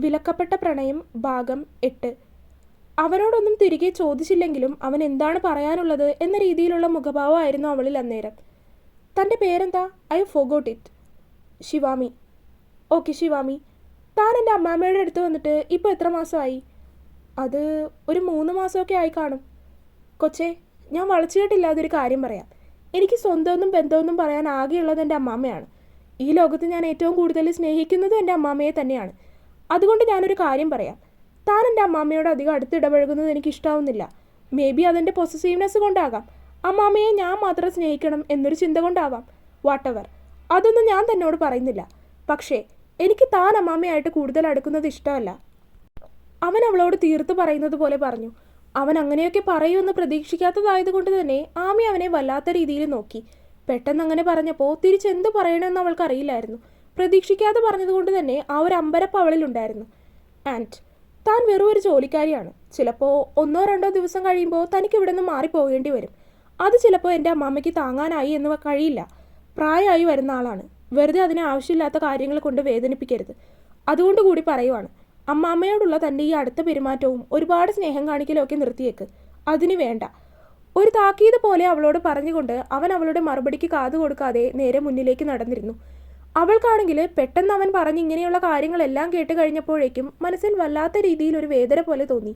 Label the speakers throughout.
Speaker 1: വിലക്കപ്പെട്ട പ്രണയം ഭാഗം 8. അവനോടൊന്നും തിരികെ ചോദിച്ചില്ലെങ്കിലും അവൻ എന്താണ് പറയാനുള്ളത് എന്ന രീതിയിലുള്ള മുഖഭാവമായിരുന്നു അവളിൽ അന്നേരം. തൻ്റെ പേരെന്താ? I forgot it. Shivami. Okay Shivami, താൻ എൻ്റെ അമ്മാമ്മയുടെ അടുത്ത് വന്നിട്ട് ഇപ്പോൾ എത്ര മാസമായി? അത് ഒരു 3 മാസമൊക്കെ ആയി കാണും. കൊച്ചേ, ഞാൻ വളച്ചുകെട്ടില്ലാതൊരു കാര്യം പറയാം. എനിക്ക് സ്വന്തമൊന്നും ബന്ധമൊന്നും പറയാൻ ആകെയുള്ളത് എൻ്റെ അമ്മാമ്മയാണ്. ഈ ലോകത്ത് ഞാൻ ഏറ്റവും കൂടുതൽ സ്നേഹിക്കുന്നതും എൻ്റെ അമ്മാമ്മയെ തന്നെയാണ്. അതുകൊണ്ട് ഞാനൊരു കാര്യം പറയാം. താൻ എൻ്റെ അമ്മാമ്മയോട് അധികം അടുത്തിടപഴകുന്നത് എനിക്ക് ഇഷ്ടാവുന്നില്ല. മേ ബി അതെൻ്റെ പൊസസീവ്നെസ് കൊണ്ടാകാം. അമ്മാമ്മയെ ഞാൻ മാത്രം സ്നേഹിക്കണം എന്നൊരു ചിന്ത കൊണ്ടാവാം. വാട്ടെവർ, അതൊന്നും ഞാൻ തന്നോട് പറയുന്നില്ല. പക്ഷേ എനിക്ക് താൻ അമ്മാമ്മയായിട്ട് കൂടുതൽ അടുക്കുന്നത് ഇഷ്ടമല്ല. അവൻ അവളോട് തീർത്ത് പറയുന്നത് പോലെ പറഞ്ഞു. അവൻ അങ്ങനെയൊക്കെ പറയുമെന്ന് പ്രതീക്ഷിക്കാത്തതായതുകൊണ്ട് തന്നെ ആമി അവനെ വല്ലാത്ത രീതിയിൽ നോക്കി. പെട്ടെന്ന് അങ്ങനെ പറഞ്ഞപ്പോൾ തിരിച്ചെന്ത് പറയണമെന്ന് അവൾക്കറിയില്ലായിരുന്നു. പ്രതീക്ഷിക്കാതെ പറഞ്ഞതുകൊണ്ട് തന്നെ ആ ഒരു അമ്പരപ്പ് അവളിലുണ്ടായിരുന്നു. ആൻഡ് താൻ വെറും ഒരു ജോലിക്കാരിയാണ്. ചിലപ്പോൾ 1-2 ദിവസം കഴിയുമ്പോൾ തനിക്ക് ഇവിടെ നിന്ന് മാറിപ്പോകേണ്ടി വരും. അത് ചിലപ്പോൾ എൻ്റെ അമ്മാമ്മയ്ക്ക് താങ്ങാനായി എന്ന് കഴിയില്ല. പ്രായമായി വരുന്ന ആളാണ്. വെറുതെ അതിനെ ആവശ്യമില്ലാത്ത കാര്യങ്ങൾ കൊണ്ട് വേദനിപ്പിക്കരുത്. അതുകൊണ്ട് കൂടി പറയുവാണ്, അമ്മാമ്മയോടുള്ള തൻ്റെ ഈ അടുത്ത പെരുമാറ്റവും ഒരുപാട് സ്നേഹം കാണിക്കലൊക്കെ നിർത്തിയേക്ക്. അതിന് വേണ്ട. ഒരു താക്കീത് പോലെ അവളോട് പറഞ്ഞുകൊണ്ട് അവൻ അവളുടെ മറുപടിക്ക് കാതു കൊടുക്കാതെ നേരെ മുന്നിലേക്ക് നടന്നിരുന്നു. അവൾക്കാണെങ്കിൽ പെട്ടെന്ന് അവൻ പറഞ്ഞ് ഇങ്ങനെയുള്ള കാര്യങ്ങളെല്ലാം കേട്ട് കഴിഞ്ഞപ്പോഴേക്കും മനസ്സിൽ വല്ലാത്ത രീതിയിൽ ഒരു വേദന പോലെ തോന്നി.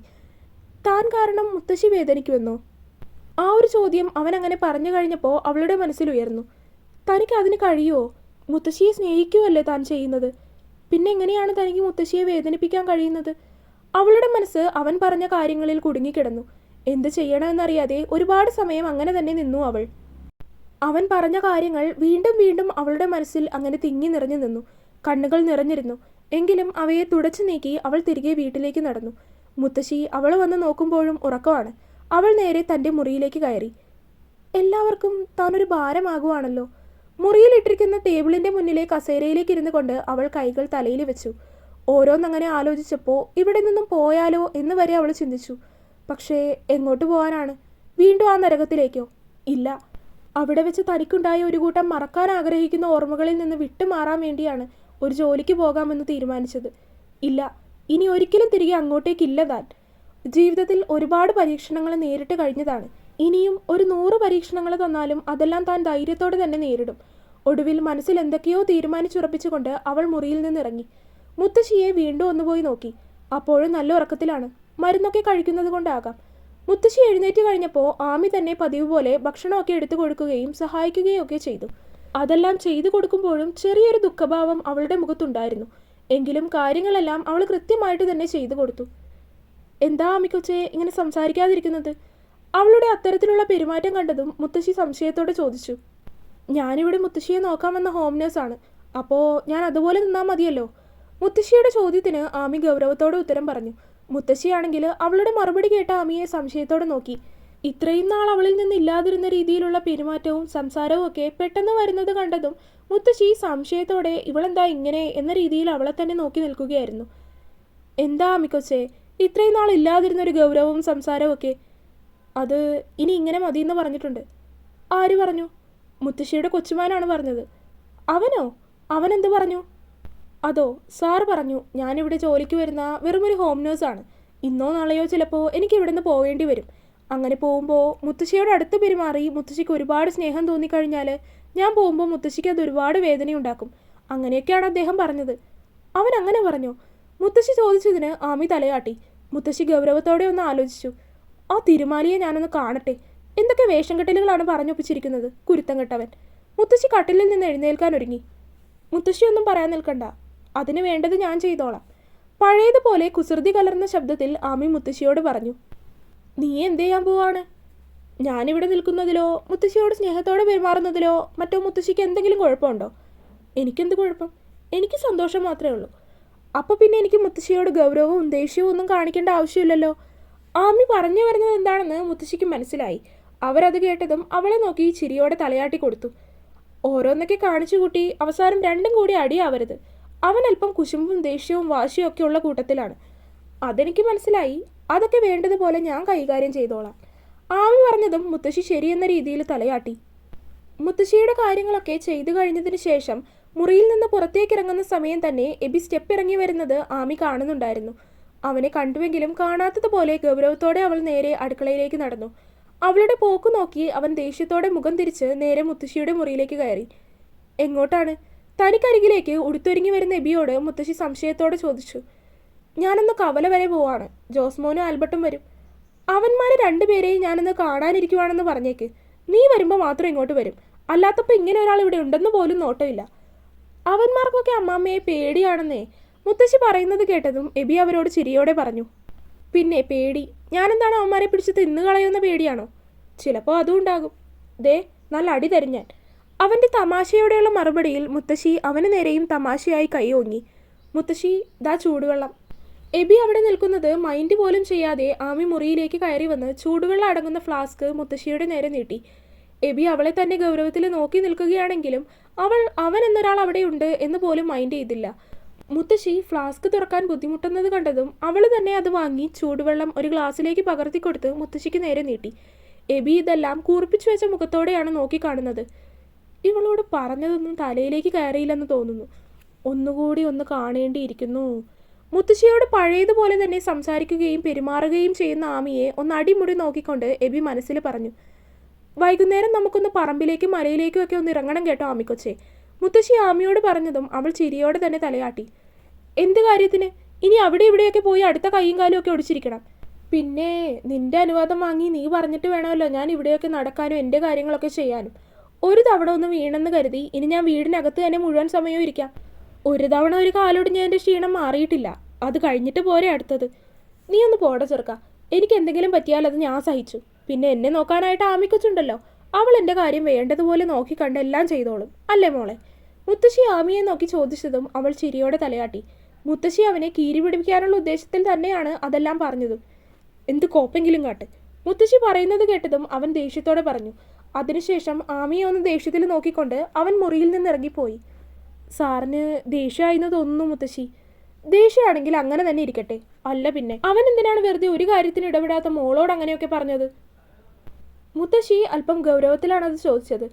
Speaker 1: താൻ കാരണം മുത്തശ്ശി വേദനിക്കുമെന്നോ? ആ ഒരു ചോദ്യം അവൻ അങ്ങനെ പറഞ്ഞു കഴിഞ്ഞപ്പോൾ അവളുടെ മനസ്സിൽ ഉയർന്നു. തനിക്ക് അതിന് കഴിയുമോ? മുത്തശ്ശിയെ സ്നേഹിക്കുമല്ലേ താൻ ചെയ്യുന്നത്. പിന്നെ എങ്ങനെയാണ് തനിക്ക് മുത്തശ്ശിയെ വേദനിപ്പിക്കാൻ കഴിയുന്നത്? അവളുടെ മനസ്സ് അവൻ പറഞ്ഞ കാര്യങ്ങളിൽ കുടുങ്ങിക്കിടന്നു. എന്ത് ചെയ്യണമെന്നറിയാതെ ഒരുപാട് സമയം അങ്ങനെ തന്നെ നിന്നു അവൾ. അവൻ പറഞ്ഞ കാര്യങ്ങൾ വീണ്ടും വീണ്ടും അവളുടെ മനസ്സിൽ അങ്ങനെ തിങ്ങി നിറഞ്ഞു നിന്നു. കണ്ണുകൾ നിറഞ്ഞിരുന്നു. എങ്കിലും അവയെ തുടച്ചു നീക്കി അവൾ തിരികെ വീട്ടിലേക്ക് നടന്നു. മുത്തശ്ശി അവൾ വന്ന് നോക്കുമ്പോഴും ഉറക്കമാണ്. അവൾ നേരെ തൻ്റെ മുറിയിലേക്ക് കയറി. എല്ലാവർക്കും താനൊരു ഭാരമാകുവാണല്ലോ. മുറിയിലിട്ടിരിക്കുന്ന ടേബിളിൻ്റെ മുന്നിലെ കസേരയിലേക്ക് ഇരുന്നു കൊണ്ട് അവൾ കൈകൾ തലയിൽ വെച്ചു. ഓരോന്നങ്ങനെ ആലോചിച്ചപ്പോൾ ഇവിടെ നിന്നും പോയാലോ എന്ന് വരെ അവൾ ചിന്തിച്ചു. പക്ഷേ എങ്ങോട്ട് പോകാനാണ്? വീണ്ടും ആ നരകത്തിലേക്കോ? ഇല്ല. അവിടെ വെച്ച് തനിക്കുണ്ടായ ഒരു കൂട്ടം മറക്കാൻ ആഗ്രഹിക്കുന്ന ഓർമ്മകളിൽ നിന്ന് വിട്ടുമാറാൻ വേണ്ടിയാണ് ഒരു ജോലിക്ക് പോകാമെന്ന് തീരുമാനിച്ചത്. ഇല്ല, ഇനി ഒരിക്കലും തിരികെ അങ്ങോട്ടേക്കില്ല. താൻ ജീവിതത്തിൽ ഒരുപാട് പരീക്ഷണങ്ങൾ നേരിട്ട് കഴിഞ്ഞതാണ്. ഇനിയും ഒരു 100 പരീക്ഷണങ്ങൾ തന്നാലും അതെല്ലാം താൻ ധൈര്യത്തോടെ തന്നെ നേരിടും. ഒടുവിൽ മനസ്സിൽ എന്തൊക്കെയോ തീരുമാനിച്ചുറപ്പിച്ചുകൊണ്ട് അവൾ മുറിയിൽ നിന്നിറങ്ങി. മുത്തശ്ശിയെ വീണ്ടും ഒന്നുപോയി നോക്കി. അപ്പോഴും നല്ല ഉറക്കത്തിലാണ്. മരുന്നൊക്കെ കഴിക്കുന്നത് കൊണ്ടാകാം. മുത്തശ്ശി എഴുന്നേറ്റ് കഴിഞ്ഞപ്പോൾ ആമി തന്നെ പതിവ് പോലെ ഭക്ഷണമൊക്കെ എടുത്തു കൊടുക്കുകയും സഹായിക്കുകയും ഒക്കെ ചെയ്തു. അതെല്ലാം ചെയ്തു കൊടുക്കുമ്പോഴും ചെറിയൊരു ദുഃഖഭാവം അവളുടെ മുഖത്തുണ്ടായിരുന്നു. എങ്കിലും കാര്യങ്ങളെല്ലാം അവൾ കൃത്യമായിട്ട് തന്നെ ചെയ്തു കൊടുത്തു. എന്താ ആമിക്കൊച്ചേ ഇങ്ങനെ സംസാരിക്കാതിരിക്കുന്നത്? അവളുടെ അത്തരത്തിലുള്ള പെരുമാറ്റം കണ്ടതും മുത്തശ്ശി സംശയത്തോടെ ചോദിച്ചു. ഞാനിവിടെ മുത്തശ്ശിയെ നോക്കാമെന്ന ഹോം നേഴ്സാണ്. അപ്പോൾ ഞാൻ അതുപോലെ നിന്നാൽ മതിയല്ലോ? മുത്തശ്ശിയുടെ ചോദ്യത്തിന് ആമി ഗൗരവത്തോടെ ഉത്തരം പറഞ്ഞു. മുത്തശ്ശിയാണെങ്കിൽ അവളുടെ മറുപടി കേട്ട ആമിയെ സംശയത്തോടെ നോക്കി. ഇത്രയും നാൾ അവളിൽ നിന്ന് ഇല്ലാതിരുന്ന രീതിയിലുള്ള പെരുമാറ്റവും സംസാരവും ഒക്കെ പെട്ടെന്ന് വരുന്നത് കണ്ടതും മുത്തശ്ശി സംശയത്തോടെ ഇവളെന്താ ഇങ്ങനെ എന്ന രീതിയിൽ അവളെ തന്നെ നോക്കി നിൽക്കുകയായിരുന്നു. എന്താ ആമിക്കൊച്ചേ ഇത്രയും നാൾ ഇല്ലാതിരുന്നൊരു ഗൗരവവും സംസാരവും ഒക്കെ? അത് ഇനി ഇങ്ങനെ മതിയെന്ന് പറഞ്ഞിട്ടുണ്ട്. ആര് പറഞ്ഞു? മുത്തശ്ശിയുടെ കൊച്ചുമാനാണ് പറഞ്ഞത്. അവനോ? അവനെന്ത് പറഞ്ഞു? അതോ, സാർ പറഞ്ഞു ഞാനിവിടെ ജോലിക്ക് വരുന്ന വെറുമൊരു ഹോം നേഴ്സാണ്. ഇന്നോ നാളെയോ ചിലപ്പോൾ എനിക്ക് ഇവിടെ നിന്ന് പോവേണ്ടി വരും. അങ്ങനെ പോകുമ്പോൾ മുത്തശ്ശിയോട് അടുത്ത് പെരുമാറി മുത്തശ്ശിക്ക് ഒരുപാട് സ്നേഹം തോന്നിക്കഴിഞ്ഞാൽ ഞാൻ പോകുമ്പോൾ മുത്തശ്ശിക്ക് അത് ഒരുപാട് വേദനയുണ്ടാക്കും. അങ്ങനെയൊക്കെയാണ് അദ്ദേഹം പറഞ്ഞത്. അവൻ അങ്ങനെ പറഞ്ഞോ? മുത്തശ്ശി ചോദിച്ചതിന് ആമി തലയാട്ടി. മുത്തശ്ശി ഗൗരവത്തോടെ ഒന്ന് ആലോചിച്ചു. ആ തിരുമാലിയെ ഞാനൊന്ന് കാണട്ടെ. എന്തൊക്കെ വേഷം കെട്ടലുകളാണ് പറഞ്ഞൊപ്പിച്ചിരിക്കുന്നത്, കുരുത്തം കെട്ടവൻ. മുത്തശ്ശി കട്ടിലിൽ നിന്ന് എഴുന്നേൽക്കാൻ ഒരുങ്ങി. മുത്തശ്ശി ഒന്നും പറയാൻ നിൽക്കണ്ട, അതിന് വേണ്ടത് ഞാൻ ചെയ്തോളാം. പഴയതുപോലെ കുസൃതി കലർന്ന ശബ്ദത്തിൽ ആമി മുത്തശ്ശിയോട് പറഞ്ഞു. നീ എന്ത് ചെയ്യാൻ പോവാണ്? ഞാനിവിടെ നിൽക്കുന്നതിലോ മുത്തശ്ശിയോട് സ്നേഹത്തോടെ പെരുമാറുന്നതിലോ മറ്റോ മുത്തശ്ശിക്ക് എന്തെങ്കിലും കുഴപ്പമുണ്ടോ? എനിക്കെന്ത് കുഴപ്പം? എനിക്ക് സന്തോഷം മാത്രമേ ഉള്ളൂ. അപ്പോൾ പിന്നെ എനിക്ക് മുത്തശ്ശിയോട് ഗൗരവവും ദേഷ്യവും ഒന്നും കാണിക്കേണ്ട ആവശ്യമില്ലല്ലോ. ആമി പറഞ്ഞു വരുന്നത് എന്താണെന്ന് മുത്തശ്ശിക്ക് മനസ്സിലായി. അവരത് കേട്ടതും അവളെ നോക്കി ചിരിയോടെ തലയാട്ടി കൊടുത്തു. ഓരോന്നൊക്കെ കാണിച്ചു കൂട്ടി അവസാനം രണ്ടും കൂടി അടിയാവരുത്. അവൻ അല്പം കുശുമ്പും ദേഷ്യവും വാശിയും ഒക്കെ ഉള്ള കൂട്ടത്തിലാണ്. അതെനിക്ക് മനസ്സിലായി. അതൊക്കെ വേണ്ടതുപോലെ ഞാൻ കൈകാര്യം ചെയ്തോളാം. ആമി പറഞ്ഞതും മുത്തശ്ശി ശരിയെന്ന രീതിയിൽ തലയാട്ടി. മുത്തശ്ശിയുടെ കാര്യങ്ങളൊക്കെ ചെയ്തു കഴിഞ്ഞതിന് ശേഷം മുറിയിൽ നിന്ന് പുറത്തേക്കിറങ്ങുന്ന സമയം തന്നെ എബി സ്റ്റെപ്പ് ഇറങ്ങി വരുന്നത് ആമി കാണുന്നുണ്ടായിരുന്നു. അവനെ കണ്ടുവെങ്കിലും കാണാത്തതുപോലെ ഗൗരവത്തോടെ അവൾ നേരെ അടുക്കളയിലേക്ക് നടന്നു. അവളുടെ പോക്ക് നോക്കി അവൻ ദേഷ്യത്തോടെ മുഖം തിരിച്ച് നേരെ മുത്തശ്ശിയുടെ മുറിയിലേക്ക് കയറി. എങ്ങോട്ടാണ്? തനിക്കരികിലേക്ക് ഉടുത്തൊരുങ്ങി വരുന്ന എബിയോട് മുത്തശ്ശി സംശയത്തോടെ ചോദിച്ചു. ഞാനൊന്ന് കവല വരെ പോവാണ്. ജോസ്മോനും ആൽബർട്ടും വരും. അവന്മാരെ രണ്ടുപേരെയും ഞാനൊന്ന് കാണാനിരിക്കുവാണെന്ന് പറഞ്ഞേക്ക്. നീ വരുമ്പോൾ മാത്രം ഇങ്ങോട്ട് വരും. അല്ലാത്തപ്പോൾ ഇങ്ങനെ ഒരാൾ ഇവിടെ ഉണ്ടെന്ന് പോലും നോട്ടമില്ല. അവന്മാർക്കൊക്കെ അമ്മാമ്മയെ പേടിയാണെന്നേ. മുത്തശ്ശി പറയുന്നത് കേട്ടതും എബി അവരോട് ചിരിയോടെ പറഞ്ഞു. പിന്നെ പേടി? ഞാനെന്താണ് അവന്മാരെ പിടിച്ച് തിന്നുകളയുന്ന പേടിയാണോ? ചിലപ്പോൾ അതും ഉണ്ടാകും. ദേ നല്ല അടി തരും ഞാൻ. അവൻ്റെ തമാശയോടെയുള്ള മറുപടിയിൽ മുത്തശ്ശി അവന് നേരെയും തമാശയായി കൈ ഓങ്ങി. മുത്തശ്ശി ദാ ചൂടുവെള്ളം. എബി അവിടെ നിൽക്കുന്നത് മൈൻഡ് പോലും ചെയ്യാതെ ആമി മുറിയിലേക്ക് കയറി വന്ന് ചൂടുവെള്ളം അടങ്ങുന്ന ഫ്ലാസ്ക് മുത്തശ്ശിയുടെ നേരെ നീട്ടി. എബി അവളെ തന്നെ ഗൗരവത്തിൽ നോക്കി നിൽക്കുകയാണെങ്കിലും അവൻ എന്നൊരാൾ അവിടെയുണ്ട് എന്ന് പോലും മൈൻഡ് ചെയ്തില്ല. മുത്തശ്ശി ഫ്ലാസ്ക് തുറക്കാൻ ബുദ്ധിമുട്ടുന്നത് കണ്ടതും അവൾ തന്നെ അത് വാങ്ങി ചൂടുവെള്ളം ഒരു ഗ്ലാസ്സിലേക്ക് പകർത്തി കൊടുത്ത് മുത്തശ്ശിക്ക് നേരെ നീട്ടി. എബി ഇതെല്ലാം കൂർപ്പിച്ചു വെച്ച മുഖത്തോടെയാണ് നോക്കിക്കാണുന്നത്. ഇവളോട് പറഞ്ഞതൊന്നും തലയിലേക്ക് കയറിയില്ലെന്ന് തോന്നുന്നു. ഒന്നുകൂടി ഒന്ന് കാണേണ്ടിയിരിക്കുന്നു. മുത്തശ്ശിയോട് പഴയതുപോലെ തന്നെ സംസാരിക്കുകയും പെരുമാറുകയും ചെയ്യുന്ന ആമിയെ ഒന്ന് അടിമുടി നോക്കിക്കൊണ്ട് എബി മനസ്സിൽ പറഞ്ഞു. വൈകുന്നേരം നമുക്കൊന്ന് പറമ്പിലേക്കും മലയിലേക്കും ഒക്കെ ഒന്ന് ഇറങ്ങണം കേട്ടോ ആമിക്കൊച്ചേ. മുത്തശ്ശി ആമിയോട് പറഞ്ഞതും അവൾ ചിരിയോടെ തന്നെ തലയാട്ടി. എന്ത് കാര്യത്തിന്? ഇനി അവിടെ ഇവിടെയൊക്കെ പോയി അടുത്ത കൈയും കാലും ഒക്കെ ഒടിച്ചിരിക്കണം. പിന്നെ നിന്റെ അനുവാദം വാങ്ങി നീ പറഞ്ഞിട്ട് വേണമല്ലോ ഞാൻ ഇവിടെയൊക്കെ നടക്കാനും എൻ്റെ കാര്യങ്ങളൊക്കെ ചെയ്യാനും. ഒരു തവണ ഒന്ന് വീണെന്ന് കരുതി ഇനി ഞാൻ വീടിനകത്ത് തന്നെ മുഴുവൻ സമയവും ഇരിക്കാം. ഒരു തവണ ഒരു കാലൊടിഞ്ഞ എൻ്റെ ക്ഷീണം മാറിയിട്ടില്ല. അത് കഴിഞ്ഞിട്ട് പോരെ അടുത്തത്. നീ ഒന്ന് പോടെ ചെറുക്ക. എനിക്ക് എന്തെങ്കിലും പറ്റിയാൽ അത് ഞാൻ സഹിച്ചു. പിന്നെ എന്നെ നോക്കാനായിട്ട് ആമിക്കൊച്ചുണ്ടല്ലോ. അവൾ എൻ്റെ കാര്യം വേണ്ടതുപോലെ നോക്കി കണ്ട് എല്ലാം ചെയ്തോളും. അല്ലേ മോളെ? മുത്തശ്ശി ആമിയെ നോക്കി ചോദിച്ചതും അവൾ ചിരിയോടെ തലയാട്ടി. മുത്തശ്ശി അവനെ കീരി പിടിപ്പിക്കാനുള്ള ഉദ്ദേശത്തിൽ തന്നെയാണ് അതെല്ലാം പറഞ്ഞതും. എന്ത് കോപ്പെങ്കിലും കാട്ട്. മുത്തശ്ശി പറയുന്നത് കേട്ടതും അവൻ ദേഷ്യത്തോടെ പറഞ്ഞു. അതിനുശേഷം ആമിയെ ഒന്ന് ദേഷ്യത്തിൽ നോക്കിക്കൊണ്ട് അവൻ മുറിയിൽ നിന്ന് ഇറങ്ങിപ്പോയി. സാറിന് ദേഷ്യമായിരുന്നു തോന്നുന്നു മുത്തശ്ശി. ദേഷ്യമാണെങ്കിൽ അങ്ങനെ തന്നെ ഇരിക്കട്ടെ. അല്ല പിന്നെ അവൻ എന്തിനാണ് വെറുതെ ഒരു കാര്യത്തിന് ഇടപെടാത്ത മോളോട് അങ്ങനെയൊക്കെ പറഞ്ഞത്? മുത്തശ്ശി അല്പം ഗൗരവത്തിലാണ് അത് ചോദിച്ചത്.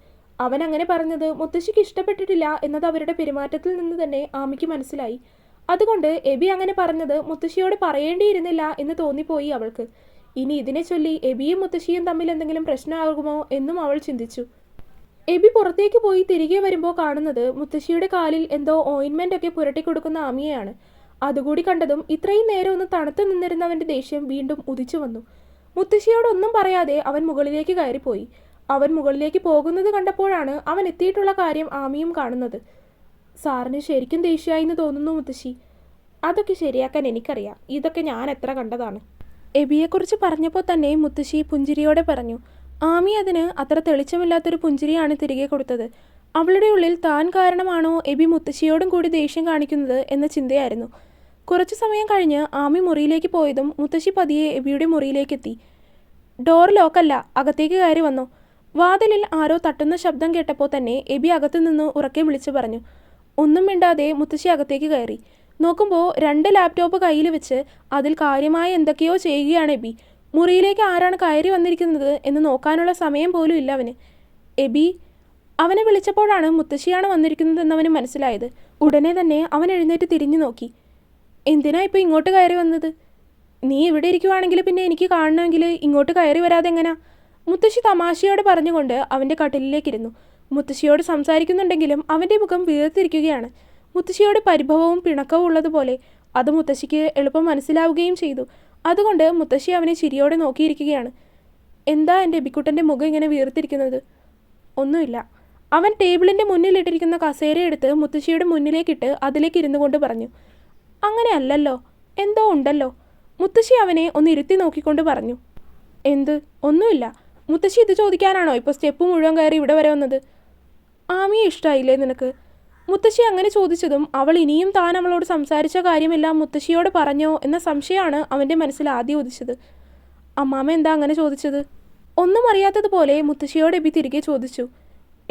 Speaker 1: അവൻ അങ്ങനെ പറഞ്ഞത് മുത്തശ്ശിക്ക് ഇഷ്ടപ്പെട്ടിട്ടില്ല എന്നത് അവരുടെ പെരുമാറ്റത്തിൽ നിന്ന് തന്നെ ആമിക്ക് മനസ്സിലായി. അതുകൊണ്ട് എബി അങ്ങനെ പറഞ്ഞത് മുത്തശ്ശിയോട് പറയേണ്ടിയിരുന്നില്ല എന്ന് തോന്നിപ്പോയി അവൾക്ക്. ഇനി ഇതിനെ ചൊല്ലി എബിയും മുത്തശ്ശിയും തമ്മിൽ എന്തെങ്കിലും പ്രശ്നമാകുമോ എന്നും അവൾ ചിന്തിച്ചു. എബി പുറത്തേക്ക് പോയി തിരികെ വരുമ്പോൾ കാണുന്നത് മുത്തശ്ശിയുടെ കാലിൽ എന്തോ ഓയിൻമെൻ്റ് ഒക്കെ പുരട്ടിക്കൊടുക്കുന്ന ആമിയെയാണ്. അതുകൂടി കണ്ടതും ഇത്രയും നേരം ഒന്ന് തണുത്തു നിന്നിരുന്നവൻ്റെ ദേഷ്യം വീണ്ടും ഉദിച്ചു വന്നു. മുത്തശ്ശിയോടൊന്നും പറയാതെ അവൻ മുകളിലേക്ക് കയറിപ്പോയി. അവൻ മുകളിലേക്ക് പോകുന്നത് കണ്ടപ്പോഴാണ് അവൻ എത്തിയിട്ടുള്ള കാര്യം ആമിയും കാണുന്നത്. സാറിന് ശരിക്കും ദേഷ്യമായിന്ന് തോന്നുന്നു മുത്തശ്ശി. അതൊക്കെ ശരിയാക്കാൻ എനിക്കറിയാം. ഇതൊക്കെ ഞാൻ എത്ര കണ്ടതാണ്. എബിയെക്കുറിച്ച് പറഞ്ഞപ്പോൾ തന്നെ മുത്തശ്ശി പുഞ്ചിരിയോടെ പറഞ്ഞു. ആമി അതിന് അത്ര തെളിച്ചമില്ലാത്തൊരു പുഞ്ചിരിയാണ് തിരികെ കൊടുത്തത്. അവളുടെ ഉള്ളിൽ താൻ കാരണമാണോ എബി മുത്തശ്ശിയോടും കൂടി ദേഷ്യം കാണിക്കുന്നത് എന്ന ചിന്തയായിരുന്നു. കുറച്ചു സമയം കഴിഞ്ഞ് ആമി മുറിയിലേക്ക് പോയതും മുത്തശ്ശി പതിയെ എബിയുടെ മുറിയിലേക്കെത്തി. ഡോർ ലോക്കല്ല, അകത്തേക്ക് കയറി വന്നോ. വാതിലിൽ ആരോ തട്ടുന്ന ശബ്ദം കേട്ടപ്പോൾ തന്നെ എബി അകത്തു നിന്ന് ഉറക്കെ വിളിച്ചു പറഞ്ഞു. ഒന്നും മിണ്ടാതെ മുത്തശ്ശി അകത്തേക്ക് കയറി. നോക്കുമ്പോൾ 2 ലാപ്ടോപ്പ് കയ്യിൽ വെച്ച് അതിൽ കാര്യമായ എന്തൊക്കെയോ ചെയ്യുകയാണ് എബി. മുറിയിലേക്ക് ആരാണ് കയറി വന്നിരിക്കുന്നത് എന്ന് നോക്കാനുള്ള സമയം പോലും ഇല്ല അവന്. എബി അവനെ വിളിച്ചപ്പോഴാണ് മുത്തശ്ശിയാണ് വന്നിരിക്കുന്നതെന്നവന് മനസ്സിലായത്. ഉടനെ തന്നെ അവൻ എഴുന്നേറ്റ് തിരിഞ്ഞു നോക്കി. എന്തിനാ ഇപ്പോൾ ഇങ്ങോട്ട് കയറി വന്നത്? നീ ഇവിടെ ഇരിക്കുവാണെങ്കിൽ പിന്നെ എനിക്ക് കാണണമെങ്കിൽ ഇങ്ങോട്ട് കയറി വരാതെ എങ്ങനാ? മുത്തശ്ശി തമാശയോട് പറഞ്ഞുകൊണ്ട് അവൻ്റെ കട്ടിലിലേക്കിരുന്നു. മുത്തശ്ശിയോട് സംസാരിക്കുന്നുണ്ടെങ്കിലും അവൻ്റെ മുഖം വീർത്തിരിക്കുകയാണ്. മുത്തശ്ശിയോട് പരിഭവവും പിണക്കവും ഉള്ളതുപോലെ അത് മുത്തശ്ശിക്ക് എളുപ്പം മനസ്സിലാവുകയും ചെയ്തു. അതുകൊണ്ട് മുത്തശ്ശി അവനെ ചിരിയോടെ നോക്കിയിരിക്കുകയാണ്. എന്താ എൻ്റെ എബിക്കുട്ടൻ്റെ മുഖം ഇങ്ങനെ വീർത്തിരിക്കുന്നത്? ഒന്നുമില്ല. അവൻ ടേബിളിൻ്റെ മുന്നിലിട്ടിരിക്കുന്ന കസേര എടുത്ത് മുത്തശ്ശിയുടെ മുന്നിലേക്കിട്ട് അതിലേക്ക് ഇരുന്നു കൊണ്ട് പറഞ്ഞു. അങ്ങനെ അല്ലല്ലോ, എന്തോ ഉണ്ടല്ലോ. മുത്തശ്ശി അവനെ ഒന്ന് ഇരുത്തി നോക്കിക്കൊണ്ട് പറഞ്ഞു. എന്ത്? ഒന്നുമില്ല. മുത്തശ്ശി ഇത് ചോദിക്കാനാണോ ഇപ്പോൾ സ്റ്റെപ്പ് മുഴുവൻ കയറി ഇവിടെ വരെ വന്നത്? ആമിയെ ഇഷ്ടമായില്ലേ നിനക്ക്? മുത്തശ്ശി അങ്ങനെ ചോദിച്ചതും അവൾ ഇനിയും താൻ അവളോട് സംസാരിച്ച കാര്യമെല്ലാം മുത്തശ്ശിയോട് പറഞ്ഞോ എന്ന സംശയമാണ് അവൻ്റെ മനസ്സിൽ ആദ്യം ഉദിച്ചത്. അമ്മാമ്മ എന്താ അങ്ങനെ ചോദിച്ചത്? ഒന്നും അറിയാത്തതുപോലെ മുത്തശ്ശിയോട് എബി തിരികെ ചോദിച്ചു.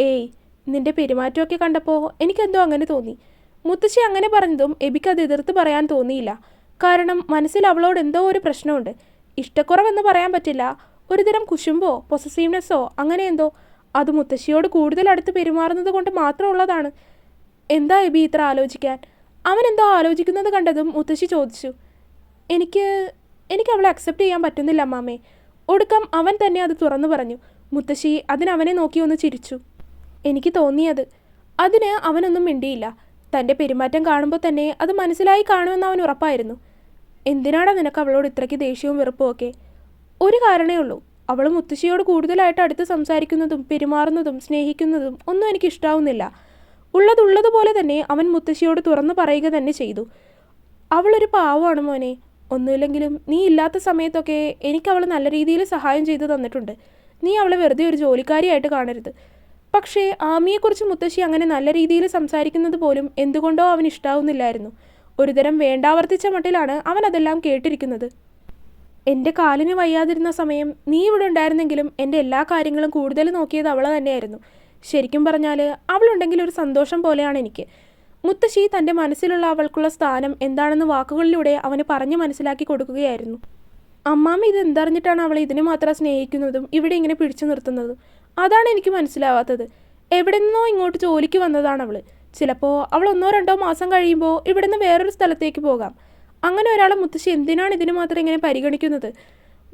Speaker 1: ഏയ്, നിന്റെ പെരുമാറ്റമൊക്കെ കണ്ടപ്പോൾ എനിക്കെന്തോ അങ്ങനെ തോന്നി. മുത്തശ്ശി അങ്ങനെ പറഞ്ഞതും എബിക്ക് അത് എതിർത്ത് പറയാൻ തോന്നിയില്ല. കാരണം മനസ്സിൽ അവളോട് എന്തോ ഒരു പ്രശ്നമുണ്ട്. ഇഷ്ടക്കുറവെന്ന് പറയാൻ പറ്റില്ല, ഒരുതരം കുശുമ്പോ പൊസസീവ്നെസ്സോ അങ്ങനെ എന്തോ. അത് മുത്തശ്ശിയോട് കൂടുതൽ അടുത്ത് പെരുമാറുന്നത് കൊണ്ട് മാത്രമുള്ളതാണ്. എന്താ എബി ഇത്ര ആലോചിക്കാൻ? അവനെന്തോ ആലോചിക്കുന്നത് കണ്ടതും മുത്തശ്ശി ചോദിച്ചു. എനിക്ക് അവളെ അക്സെപ്റ്റ് ചെയ്യാൻ പറ്റുന്നില്ല അമ്മാമ്മേ. ഒടുക്കം അവൻ തന്നെ അത് തുറന്നു പറഞ്ഞു. മുത്തശ്ശി അതിനവനെ നോക്കി ഒന്ന് ചിരിച്ചു. എനിക്ക് തോന്നിയത്. അതിന് അവനൊന്നും മിണ്ടിയില്ല. തൻ്റെ പെരുമാറ്റം കാണുമ്പോൾ തന്നെ അത് മനസ്സിലായി കാണുമെന്ന് അവൻ ഉറപ്പായിരുന്നു. എന്തിനാടാ നിനക്ക് അവളോട് ഇത്രയ്ക്ക് ദേഷ്യവും വെറുപ്പും ഒക്കെ? ഒരു കാരണമേ ഉള്ളൂ. അവൾ മുത്തശ്ശിയോട് കൂടുതലായിട്ട് അടുത്ത് സംസാരിക്കുന്നതും പെരുമാറുന്നതും സ്നേഹിക്കുന്നതും ഒന്നും എനിക്ക് ഇഷ്ടാവുന്നില്ല. ഉള്ളതുപോലെ തന്നെ അവൻ മുത്തശ്ശിയോട് തുറന്നു പറയുക തന്നെ ചെയ്തു. അവളൊരു പാവമാണ് മോനെ. ഒന്നുമില്ലെങ്കിലും നീ ഇല്ലാത്ത സമയത്തൊക്കെ എനിക്കവൾ നല്ല രീതിയിൽ സഹായം ചെയ്തു തന്നിട്ടുണ്ട്. നീ അവളെ വെറുതെ ഒരു ജോലിക്കാരിയായിട്ട് കാണരുത്. പക്ഷേ ആമിയെക്കുറിച്ച് മുത്തശ്ശി അങ്ങനെ നല്ല രീതിയിൽ സംസാരിക്കുന്നത് പോലും എന്തുകൊണ്ടോ അവൻ ഇഷ്ടാവുന്നില്ലായിരുന്നു. ഒരുതരം വേണ്ടാവർത്തിച്ച മട്ടിലാണ് അവൻ അതെല്ലാം കേട്ടിരിക്കുന്നത്. എൻ്റെ കാലിന് വയ്യാതിരുന്ന സമയം നീ ഇവിടെ ഉണ്ടായിരുന്നെങ്കിലും എൻ്റെ എല്ലാ കാര്യങ്ങളും കൂടുതൽ നോക്കിയത് അവൾ തന്നെയായിരുന്നു. ശരിക്കും പറഞ്ഞാൽ അവളുണ്ടെങ്കിൽ ഒരു സന്തോഷം പോലെയാണ് എനിക്ക്. മുത്തശ്ശി തൻ്റെ മനസ്സിലുള്ള അവൾക്കുള്ള സ്ഥാനം എന്താണെന്ന് വാക്കുകളിലൂടെ അവന് പറഞ്ഞ് മനസ്സിലാക്കി കൊടുക്കുകയായിരുന്നു. അമ്മാമ്മ ഇത് എന്തറിഞ്ഞിട്ടാണ് അവളെ ഇതിന് മാത്രം സ്നേഹിക്കുന്നതും ഇവിടെ ഇങ്ങനെ പിടിച്ചു നിർത്തുന്നതും? അതാണ് എനിക്ക് മനസ്സിലാവാത്തത്. എവിടെ നിന്നോ ഇങ്ങോട്ട് ജോലിക്ക് വന്നതാണ് അവൾ. ചിലപ്പോൾ അവൾ 1-2 മാസം കഴിയുമ്പോൾ ഇവിടെ നിന്ന് വേറൊരു സ്ഥലത്തേക്ക് പോകാം. അങ്ങനെ ഒരാളെ മുത്തശ്ശി എന്തിനാണ് ഇതിന് മാത്രം ഇങ്ങനെ പരിഗണിക്കുന്നത്?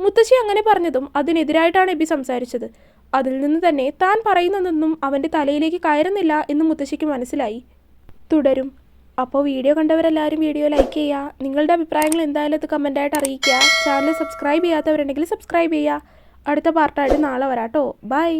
Speaker 1: മുത്തശ്ശി അങ്ങനെ പറഞ്ഞതും അതിനെതിരായിട്ടാണ് എബി സംസാരിച്ചത്. അതിൽ നിന്ന് തന്നെ താൻ പറയുന്നതൊന്നും അവൻ്റെ തലയിലേക്ക് കയറുന്നില്ല എന്ന് മുത്തശ്ശിക്ക് മനസ്സിലായി. തുടരും. അപ്പോൾ വീഡിയോ കണ്ടവരെല്ലാവരും വീഡിയോ ലൈക്ക് ചെയ്യുക. നിങ്ങളുടെ അഭിപ്രായങ്ങൾ എന്തായാലും അത് കമൻറ്റായിട്ട് അറിയിക്കുക. ചാനൽ സബ്സ്ക്രൈബ് ചെയ്യാത്തവരുണ്ടെങ്കിൽ സബ്സ്ക്രൈബ് ചെയ്യുക. അടുത്ത പാർട്ടായിട്ട് നാളെ വരാം കേട്ടോ. ബൈ.